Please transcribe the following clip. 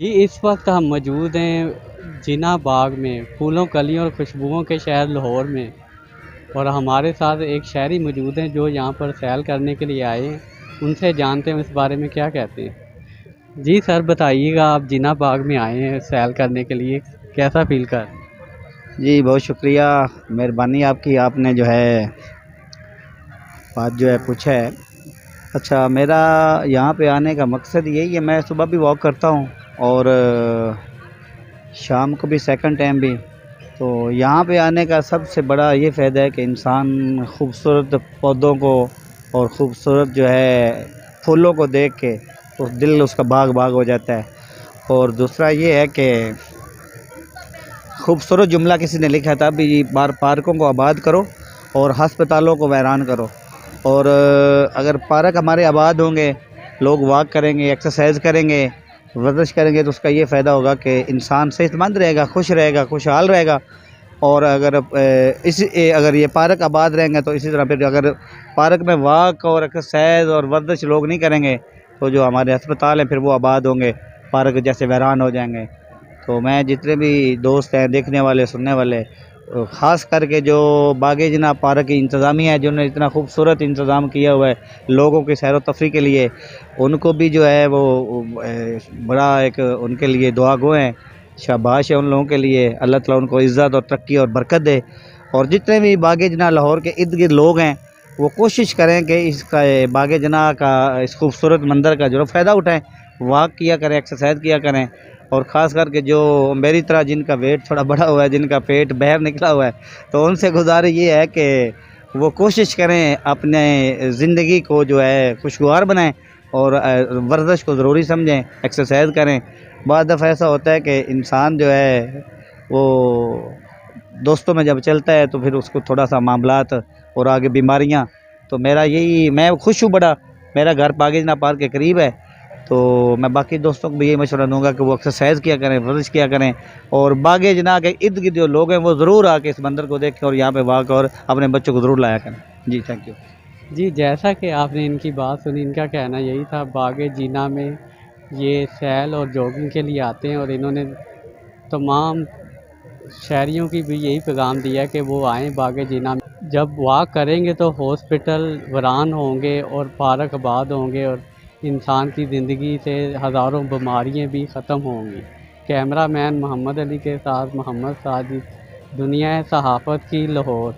जी, इस वक्त हम मौजूद हैं जिना बाग में, फूलों, कलियों और खुशबुओं के शहर लाहौर में। और हमारे साथ एक शहरी मौजूद हैं जो यहाँ पर सैर करने के लिए आए हैं। उनसे जानते हैं इस बारे में क्या कहते हैं। जी सर, बताइएगा, आप जिना बाग में आए हैं सैर करने के लिए, कैसा फ़ील कर रहे हैं? जी, बहुत शुक्रिया, मेहरबानी आपकी। आपने जो है बात जो है पूछा है। अच्छा, मेरा यहाँ पे आने का मकसद यही है, मैं सुबह भी वॉक करता हूँ और शाम को भी, सेकंड टाइम भी। तो यहाँ पे आने का सबसे बड़ा ये फ़ायदा है कि इंसान खूबसूरत पौधों को और ख़ूबसूरत जो है फूलों को देख के तो दिल उसका बाग बाग हो जाता है। और दूसरा ये है कि खूबसूरत जुमला किसी ने लिखा था भी, बार पार्कों को आबाद करो और हस्पतालों को वैरान करो। और अगर पार्क हमारे आबाद होंगे, लोग वॉक करेंगे, एक्सरसाइज करेंगे, वर्जिश करेंगे, तो उसका ये फ़ायदा होगा कि इंसान सेहतमंद रहेगा, खुश रहेगा, खुशहाल रहेगा। और अगर ये पार्क आबाद रहेंगे तो इसी तरह फिर अगर पार्क में वॉक और एक्सरसाइज और वर्जिश लोग नहीं करेंगे तो जो हमारे अस्पताल हैं फिर वो आबाद होंगे, पार्क जैसे वीरान हो जाएंगे। तो मैं जितने भी दोस्त हैं, देखने वाले, सुनने वाले, ख़ास करके जो बाग़े जनाब पार्क की इंतज़ामिया है, जिन्होंने इतना खूबसूरत इंतज़ाम किया हुआ है लोगों की सैर व तफरीह के लिए, उनको भी जो है वो बड़ा एक उनके लिए दुआ गो हैं। शाबाश है उन लोगों के लिए, अल्लाह ताला उनको इज़्ज़त और तरक्की और बरकत दे। और जितने भी बाग़े जनाब लाहौर के इर्द गिर्द लोग हैं, वो कोशिश करें कि इसका बाग़े जनाब का इस खूबसूरत मंज़र का जो फ़ायदा उठाएँ, वॉक किया करें, एक्सरसाइज किया करें। और ख़ास करके जो मेरी तरह जिनका वेट थोड़ा बढ़ा हुआ है, जिनका पेट बाहर निकला हुआ है, तो उनसे गुज़ारिश ये है कि वो कोशिश करें अपने ज़िंदगी को जो है खुशगवार बनाएं और वर्जिश को ज़रूरी समझें, एक्सरसाइज करें। बाद दफ़ा ऐसा होता है कि इंसान जो है वो दोस्तों में जब चलता है तो फिर उसको थोड़ा-सा मामलात और आगे बीमारियाँ। तो मेरा यही, मैं खुश हूँ बड़ा, मेरा घर बाग़े जनाब पार्क के करीब है। तो मैं बाकी दोस्तों को भी यही मशवरा दूँगा कि वो एक्सरसाइज़ किया करें, वर्जिश किया करें और बाग़े जनाब के इर्द-गिर्द जो लोग हैं वो ज़रूर आके इस मंदिर को देखें और यहाँ पे वॉक और अपने बच्चों को ज़रूर लाया करें। जी, थैंक यू। जी, जैसा कि आपने इनकी बात सुनी, इनका कहना यही था बाग़े जीना में ये सैर और जॉगिंग के लिए आते हैं। और इन्होंने तमाम शहरियों की भी यही पैगाम दिया है कि वो आएँ बाग़े जीना में। जब वॉक करेंगे तो हॉस्पिटल वीरान होंगे और पार्क आबाद होंगे और इंसान की ज़िंदगी से हज़ारों बीमारियाँ भी ख़त्म होंगी। कैमरामैन मोहम्मद अली के साथ मोहम्मद साजिद, दुनिया सहाफ़त की, लाहौर।